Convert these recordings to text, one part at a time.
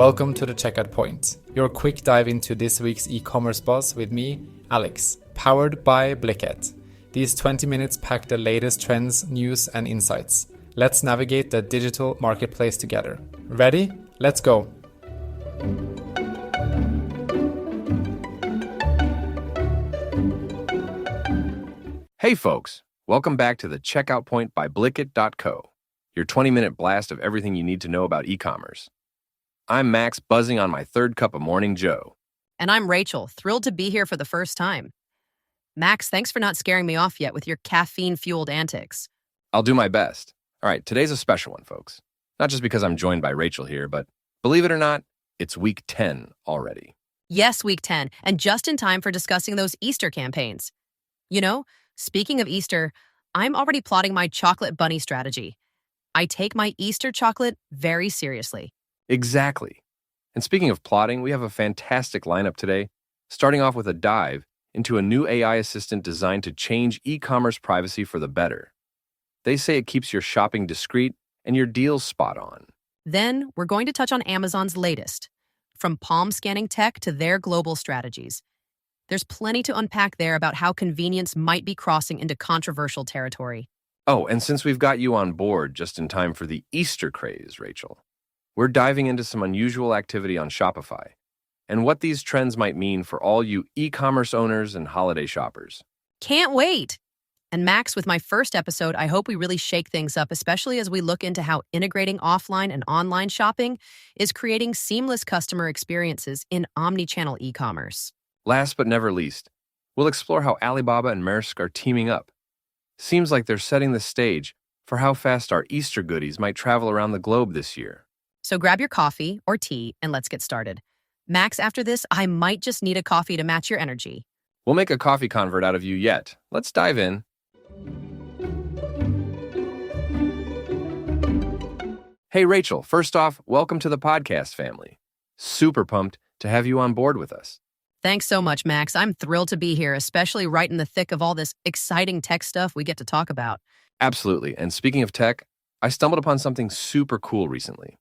Welcome to the Checkout Point, your quick dive into this week's e-commerce buzz with me, Alex, powered by Blicket. These 20 minutes pack the latest trends, news, and insights. Let's navigate the digital marketplace together. Ready? Let's go! Hey folks, welcome back to the Checkout Point by Blicket.co, your 20-minute blast of everything you need to know about e-commerce. I'm Max, buzzing on my third cup of Morning Joe. And I'm Rachel, thrilled to be here for the first time. Max, thanks for not scaring me off yet with your caffeine-fueled antics. I'll do my best. All right, today's a special one, folks. Not just because I'm joined by Rachel here, but believe it or not, it's week 10 already. Yes, week 10, and just in time for discussing those Easter campaigns. You know, speaking of Easter, I'm already plotting my chocolate bunny strategy. I take my Easter chocolate very seriously. Exactly. And speaking of plotting, we have a fantastic lineup today, starting off with a dive into a new AI assistant designed to change e-commerce privacy for the better. They say it keeps your shopping discreet and your deals spot on. Then we're going to touch on Amazon's latest, from palm scanning tech to their global strategies. There's plenty to unpack there about how convenience might be crossing into controversial territory. Oh, and since we've got you on board just in time for the Easter craze, Rachel, we're diving into some unusual activity on Shopify and what these trends might mean for all you e-commerce owners and holiday shoppers. Can't wait! And Max, with my first episode, I hope we really shake things up, especially as we look into how integrating offline and online shopping is creating seamless customer experiences in omnichannel e-commerce. Last but never least, we'll explore how Alibaba and Maersk are teaming up. Seems like they're setting the stage for how fast our Easter goodies might travel around the globe this year. So grab your coffee or tea and let's get started. Max, after this, I might just need a coffee to match your energy. We'll make a coffee convert out of you yet. Let's dive in. Hey, Rachel, first off, welcome to the podcast family. Super pumped to have you on board with us. Thanks so much, Max. I'm thrilled to be here, especially right in the thick of all this exciting tech stuff we get to talk about. Absolutely. And speaking of tech, I stumbled upon something super cool recently.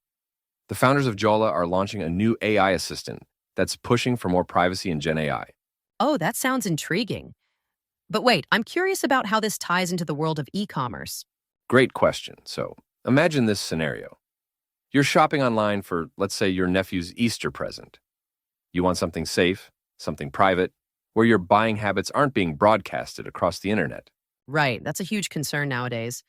The founders of Jolla are launching a new AI assistant that's pushing for more privacy in Gen AI. Oh, that sounds intriguing. But wait, I'm curious about how this ties into the world of e-commerce. Great question. So imagine this scenario. You're shopping online for, let's say, your nephew's Easter present. You want something safe, something private, where your buying habits aren't being broadcasted across the internet. Right, that's a huge concern nowadays,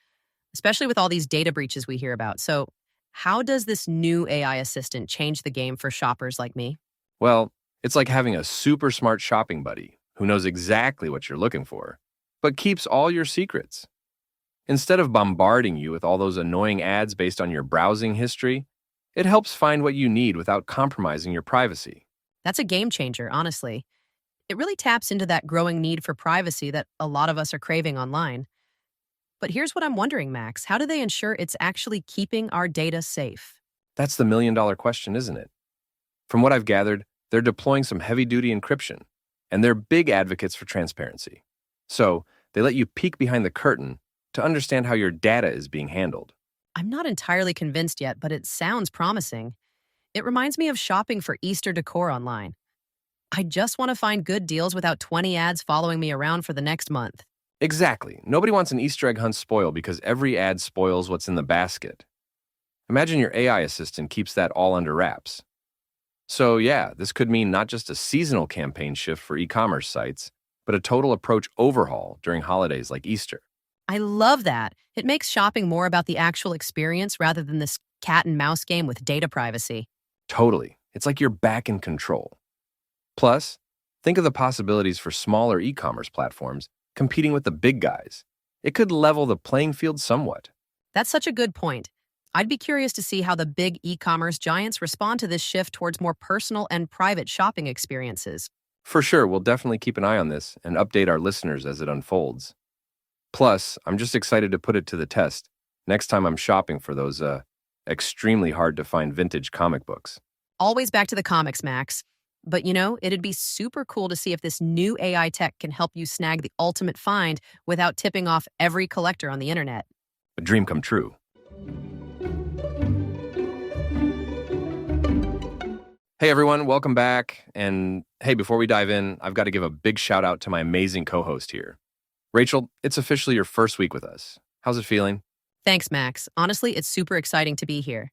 especially with all these data breaches we hear about. So how does this new AI assistant change the game for shoppers like me? Well, it's like having a super smart shopping buddy who knows exactly what you're looking for, but keeps all your secrets. Instead of bombarding you with all those annoying ads based on your browsing history, it helps find what you need without compromising your privacy. That's a game changer, honestly. It really taps into that growing need for privacy that a lot of us are craving online. But here's what I'm wondering, Max. How do they ensure it's actually keeping our data safe? That's the million-dollar question, isn't it? From what I've gathered, they're deploying some heavy-duty encryption, and they're big advocates for transparency. So they let you peek behind the curtain to understand how your data is being handled. I'm not entirely convinced yet, but it sounds promising. It reminds me of shopping for Easter decor online. I just want to find good deals without 20 ads following me around for the next month. Exactly. Nobody wants an Easter egg hunt spoil because every ad spoils what's in the basket. Imagine your AI assistant keeps that all under wraps. So yeah, this could mean not just a seasonal campaign shift for e-commerce sites, but a total approach overhaul during holidays like Easter. I love that. It makes shopping more about the actual experience rather than this cat and mouse game with data privacy. Totally. It's like you're back in control. Plus, think of the possibilities for smaller e-commerce platforms competing with the big guys. It could level the playing field somewhat. That's such a good point. I'd be curious to see how the big e-commerce giants respond to this shift towards more personal and private shopping experiences. For sure, we'll definitely keep an eye on this and update our listeners as it unfolds. Plus, I'm just excited to put it to the test next time I'm shopping for those extremely hard-to-find vintage comic books. Always back to the comics, Max. But you know, it'd be super cool to see if this new AI tech can help you snag the ultimate find without tipping off every collector on the internet. A dream come true. Hey everyone, welcome back. And hey, before we dive in, I've got to give a big shout out to my amazing co-host here. Rachel, it's officially your first week with us. How's it feeling? Thanks, Max. Honestly, it's super exciting to be here.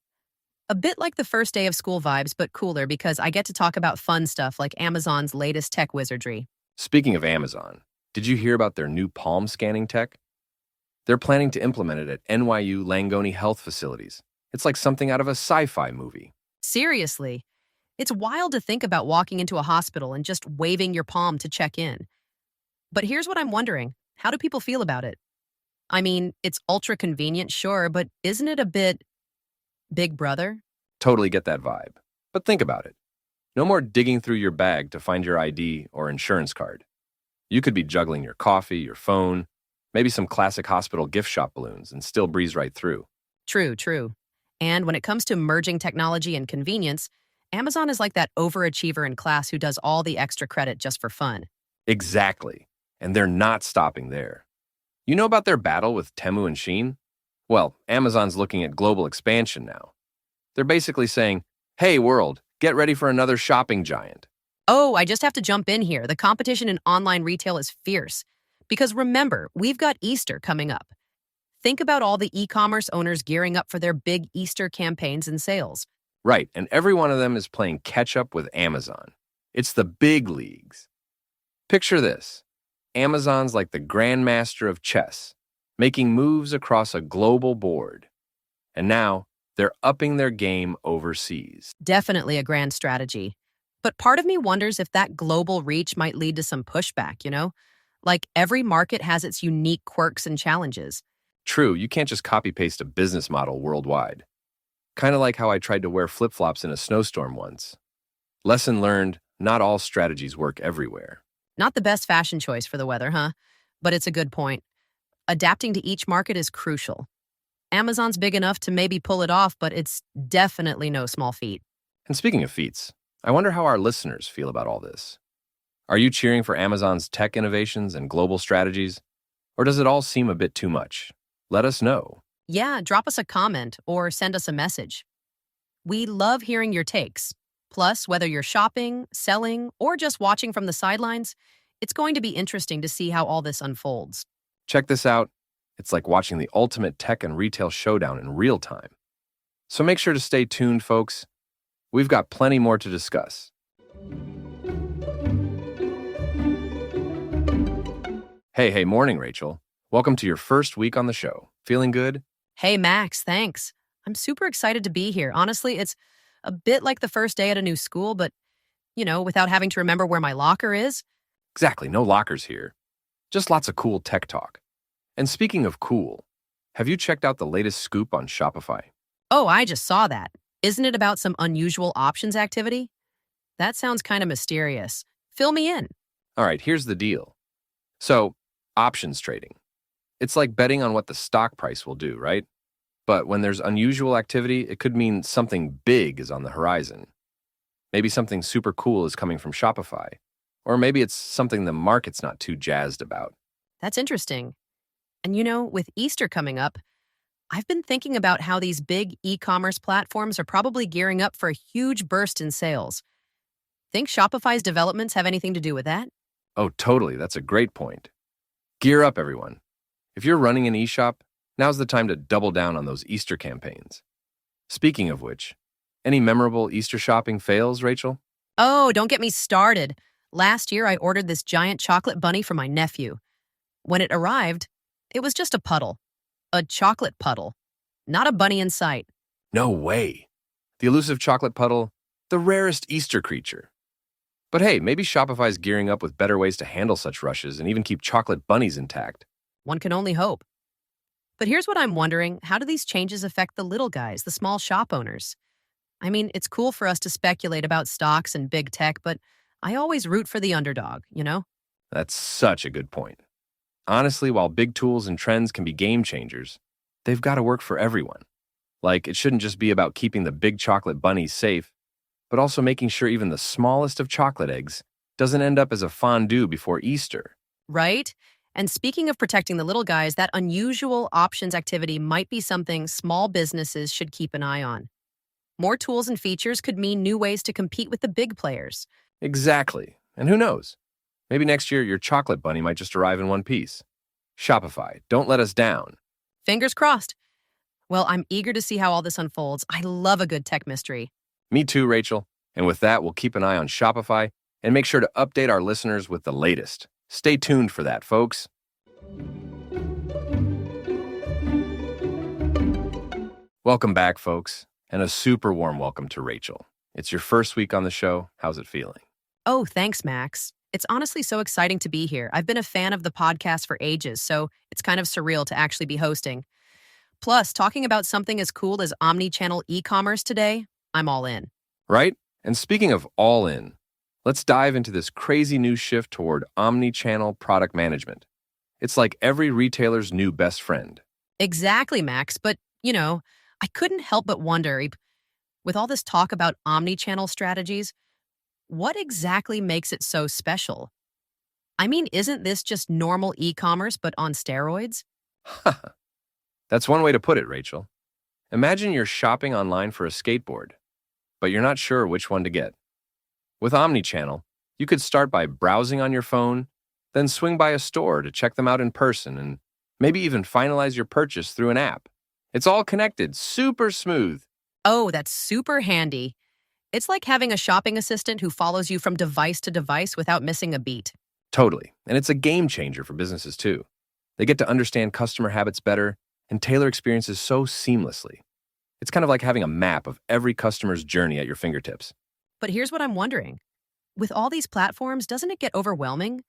A bit like the first day of school vibes, but cooler because I get to talk about fun stuff like Amazon's latest tech wizardry. Speaking of Amazon, did you hear about their new palm scanning tech? They're planning to implement it at NYU Langone Health facilities. It's like something out of a sci-fi movie. Seriously, it's wild to think about walking into a hospital and just waving your palm to check in. But here's what I'm wondering. How do people feel about it? I mean, it's ultra convenient, sure, but isn't it a bit Big Brother? Totally get that vibe. But think about it. No more digging through your bag to find your ID or insurance card. You could be juggling your coffee, your phone, maybe some classic hospital gift shop balloons and still breeze right through. True, true. And when it comes to merging technology and convenience, Amazon is like that overachiever in class who does all the extra credit just for fun. Exactly. And they're not stopping there. You know about their battle with Temu and Shein? Well, Amazon's looking at global expansion now. They're basically saying, hey world, get ready for another shopping giant. Oh, I just have to jump in here. The competition in online retail is fierce. Because remember, we've got Easter coming up. Think about all the e-commerce owners gearing up for their big Easter campaigns and sales. Right, and every one of them is playing catch up with Amazon. It's the big leagues. Picture this. Amazon's like the grandmaster of chess, making moves across a global board. And now, they're upping their game overseas. Definitely a grand strategy. But part of me wonders if that global reach might lead to some pushback, you know? Like every market has its unique quirks and challenges. True, you can't just copy-paste a business model worldwide. Kind of like how I tried to wear flip-flops in a snowstorm once. Lesson learned, not all strategies work everywhere. Not the best fashion choice for the weather, huh? But it's a good point. Adapting to each market is crucial. Amazon's big enough to maybe pull it off, but it's definitely no small feat. And speaking of feats, I wonder how our listeners feel about all this. Are you cheering for Amazon's tech innovations and global strategies? Or does it all seem a bit too much? Let us know. Yeah, drop us a comment or send us a message. We love hearing your takes. Plus, whether you're shopping, selling, or just watching from the sidelines, it's going to be interesting to see how all this unfolds. Check this out. It's like watching the ultimate tech and retail showdown in real time. So make sure to stay tuned, folks. We've got plenty more to discuss. Hey, morning, Rachel. Welcome to your first week on the show. Feeling good? Hey, Max, thanks. I'm super excited to be here. Honestly, it's a bit like the first day at a new school, but, without having to remember where my locker is. Exactly, no lockers here. Just lots of cool tech talk. And speaking of cool, have you checked out the latest scoop on Shopify? Oh, I just saw that. Isn't it about some unusual options activity? That sounds kind of mysterious. Fill me in. All right, here's the deal. So, options trading. It's like betting on what the stock price will do, right? But when there's unusual activity, it could mean something big is on the horizon. Maybe something super cool is coming from Shopify. Or maybe it's something the market's not too jazzed about. That's interesting. And with Easter coming up, I've been thinking about how these big e-commerce platforms are probably gearing up for a huge burst in sales. Think Shopify's developments have anything to do with that? Oh, totally. That's a great point. Gear up, everyone. If you're running an e-shop, now's the time to double down on those Easter campaigns. Speaking of which, any memorable Easter shopping fails, Rachel? Oh, don't get me started. Last year, I ordered this giant chocolate bunny for my nephew. When it arrived, it was just a puddle. A chocolate puddle. Not a bunny in sight. No way. The elusive chocolate puddle, the rarest Easter creature. But hey, maybe Shopify's gearing up with better ways to handle such rushes and even keep chocolate bunnies intact. One can only hope. But here's what I'm wondering. How do these changes affect the little guys, the small shop owners? I mean, it's cool for us to speculate about stocks and big tech, but I always root for the underdog, That's such a good point. Honestly, while big tools and trends can be game changers, they've got to work for everyone. Like, it shouldn't just be about keeping the big chocolate bunnies safe, but also making sure even the smallest of chocolate eggs doesn't end up as a fondue before Easter. Right? And speaking of protecting the little guys, that unusual options activity might be something small businesses should keep an eye on. More tools and features could mean new ways to compete with the big players. Exactly. And who knows? Maybe next year your chocolate bunny might just arrive in one piece. Shopify, don't let us down. Fingers crossed. Well, I'm eager to see how all this unfolds. I love a good tech mystery. Me too, Rachel. And with that, we'll keep an eye on Shopify and make sure to update our listeners with the latest. Stay tuned for that, folks. Welcome back, folks, and a super warm welcome to Rachel. It's your first week on the show. How's it feeling? Oh, thanks, Max. It's honestly so exciting to be here. I've been a fan of the podcast for ages, so it's kind of surreal to actually be hosting. Plus, talking about something as cool as omnichannel e-commerce today, I'm all in. Right? And speaking of all in, let's dive into this crazy new shift toward omnichannel product management. It's like every retailer's new best friend. Exactly, Max. But, I couldn't help but wonder, with all this talk about omnichannel strategies, what exactly makes it so special? I mean, isn't this just normal e-commerce but on steroids? That's one way to put it, Rachel. Imagine you're shopping online for a skateboard, but you're not sure which one to get. With omnichannel, you could start by browsing on your phone, then swing by a store to check them out in person, and maybe even finalize your purchase through an app. It's all connected, super smooth. Oh, that's super handy. It's like having a shopping assistant who follows you from device to device without missing a beat. Totally. And it's a game changer for businesses too. They get to understand customer habits better and tailor experiences so seamlessly. It's kind of like having a map of every customer's journey at your fingertips. But here's what I'm wondering. With all these platforms, doesn't it get overwhelming?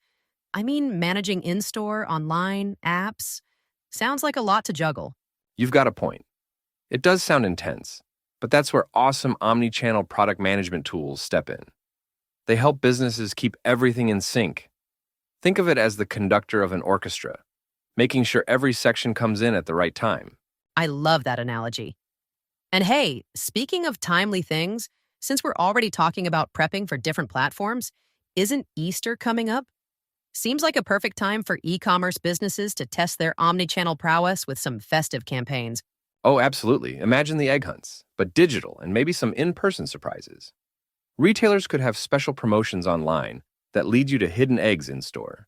I mean, managing in-store, online, apps. Sounds like a lot to juggle. You've got a point. It does sound intense, but that's where awesome omnichannel product management tools step in. They help businesses keep everything in sync. Think of it as the conductor of an orchestra, making sure every section comes in at the right time. I love that analogy. And hey, speaking of timely things, since we're already talking about prepping for different platforms, isn't Easter coming up? Seems like a perfect time for e-commerce businesses to test their omnichannel prowess with some festive campaigns. Oh, absolutely. Imagine the egg hunts, but digital and maybe some in-person surprises. Retailers could have special promotions online that lead you to hidden eggs in store,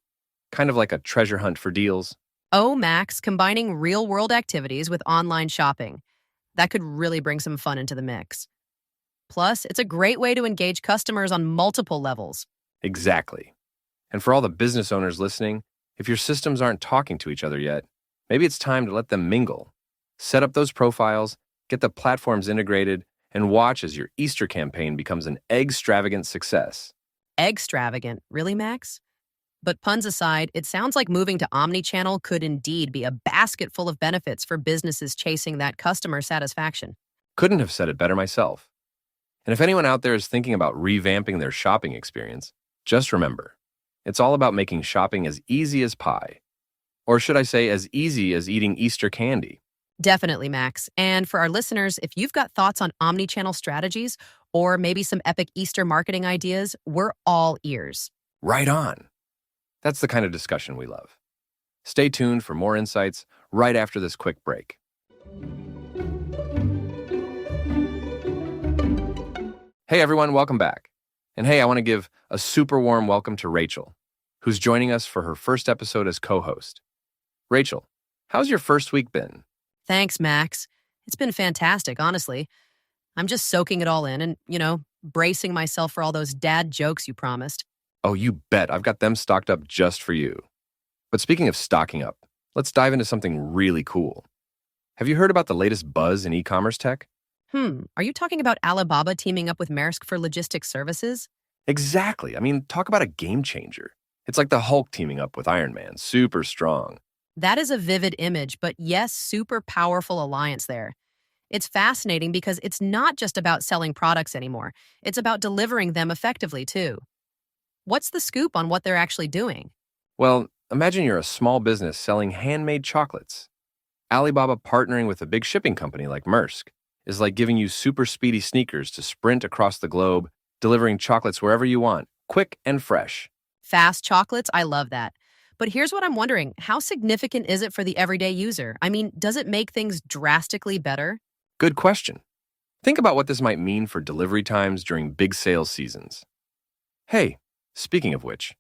kind of like a treasure hunt for deals. Oh, Max, combining real-world activities with online shopping. That could really bring some fun into the mix. Plus, it's a great way to engage customers on multiple levels. Exactly. And for all the business owners listening, if your systems aren't talking to each other yet, maybe it's time to let them mingle. Set up those profiles, get the platforms integrated, and watch as your Easter campaign becomes an egg-stravagant success. Egg-stravagant, really, Max? But puns aside, it sounds like moving to omnichannel could indeed be a basket full of benefits for businesses chasing that customer satisfaction. Couldn't have said it better myself. And if anyone out there is thinking about revamping their shopping experience, just remember, it's all about making shopping as easy as pie. Or should I say, as easy as eating Easter candy. Definitely, Max. And for our listeners, if you've got thoughts on omnichannel strategies or maybe some epic Easter marketing ideas, we're all ears. Right on. That's the kind of discussion we love. Stay tuned for more insights right after this quick break. Hey everyone, welcome back. And hey, I want to give a super warm welcome to Rachel, who's joining us for her first episode as co-host. Rachel, how's your first week been? Thanks, Max. It's been fantastic, honestly. I'm just soaking it all in and, bracing myself for all those dad jokes you promised. Oh, you bet. I've got them stocked up just for you. But speaking of stocking up, let's dive into something really cool. Have you heard about the latest buzz in e-commerce tech? Are you talking about Alibaba teaming up with Maersk for logistics services? Exactly. I mean, talk about a game changer. It's like the Hulk teaming up with Iron Man, super strong. That is a vivid image, but yes, super powerful alliance there. It's fascinating because it's not just about selling products anymore. It's about delivering them effectively, too. What's the scoop on what they're actually doing? Well, imagine you're a small business selling handmade chocolates. Alibaba partnering with a big shipping company like Maersk is like giving you super speedy sneakers to sprint across the globe, delivering chocolates wherever you want, quick and fresh. Fast chocolates, I love that. But here's what I'm wondering. How significant is it for the everyday user? I mean, does it make things drastically better? Good question. Think about what this might mean for delivery times during big sales seasons. Hey, speaking of which,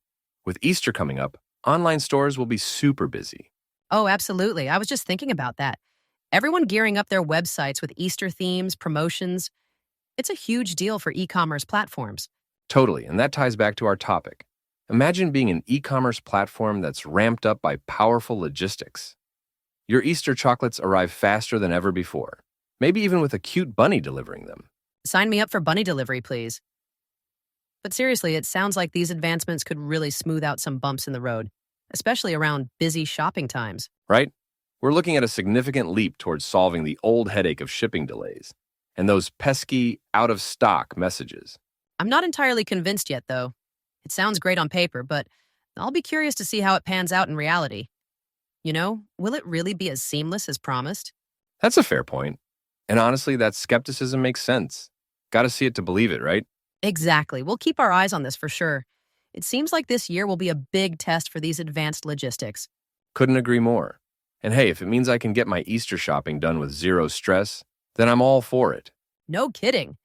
with Easter coming up, online stores will be super busy. Oh, absolutely. I was just thinking about that. Everyone gearing up their websites with Easter themes, promotions. It's a huge deal for e-commerce platforms. Totally, and that ties back to our topic. Imagine being an e-commerce platform that's ramped up by powerful logistics. Your Easter chocolates arrive faster than ever before, maybe even with a cute bunny delivering them. Sign me up for bunny delivery, please. But seriously, it sounds like these advancements could really smooth out some bumps in the road, especially around busy shopping times. Right? We're looking at a significant leap towards solving the old headache of shipping delays and those pesky out-of-stock messages. I'm not entirely convinced yet, though. It sounds great on paper, but I'll be curious to see how it pans out in reality. Will it really be as seamless as promised? That's a fair point. And honestly, that skepticism makes sense. Gotta see it to believe it, right? Exactly. We'll keep our eyes on this for sure. It seems like this year will be a big test for these advanced logistics. Couldn't agree more. And hey, if it means I can get my Easter shopping done with zero stress, then I'm all for it. No kidding.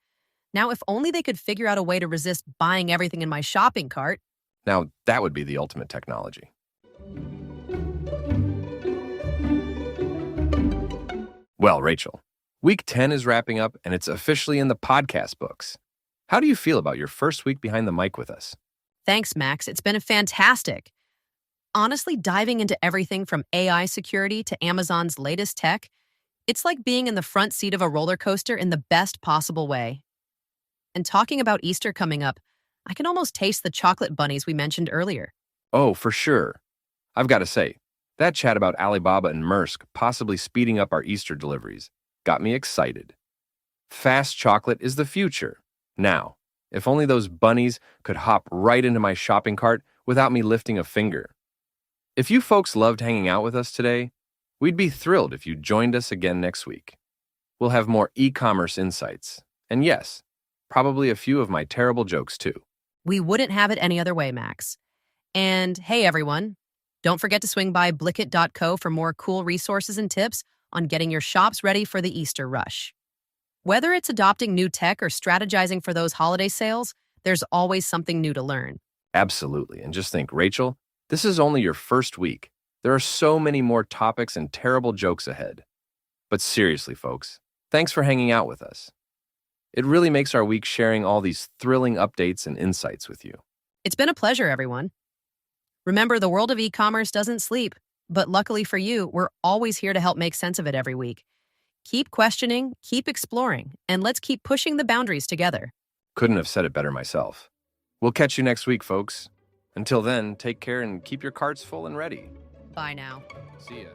Now, if only they could figure out a way to resist buying everything in my shopping cart. Now, that would be the ultimate technology. Well, Rachel, week 10 is wrapping up and it's officially in the podcast books. How do you feel about your first week behind the mic with us? Thanks, Max. It's been fantastic. Honestly, diving into everything from AI security to Amazon's latest tech, it's like being in the front seat of a roller coaster in the best possible way. And talking about Easter coming up, I can almost taste the chocolate bunnies we mentioned earlier. Oh, for sure. I've got to say, that chat about Alibaba and Maersk possibly speeding up our Easter deliveries got me excited. Fast chocolate is the future. Now, if only those bunnies could hop right into my shopping cart without me lifting a finger. If you folks loved hanging out with us today, we'd be thrilled if you joined us again next week. We'll have more e-commerce insights. And yes, probably a few of my terrible jokes too. We wouldn't have it any other way, Max. And hey, everyone, don't forget to swing by blicket.co for more cool resources and tips on getting your shops ready for the Easter rush. Whether it's adopting new tech or strategizing for those holiday sales, there's always something new to learn. Absolutely. And just think, Rachel, this is only your first week. There are so many more topics and terrible jokes ahead. But seriously, folks, thanks for hanging out with us. It really makes our week sharing all these thrilling updates and insights with you. It's been a pleasure, everyone. Remember, the world of e-commerce doesn't sleep, but luckily for you, we're always here to help make sense of it every week. Keep questioning, keep exploring, and let's keep pushing the boundaries together. Couldn't have said it better myself. We'll catch you next week, folks. Until then, take care and keep your carts full and ready. Bye now. See ya.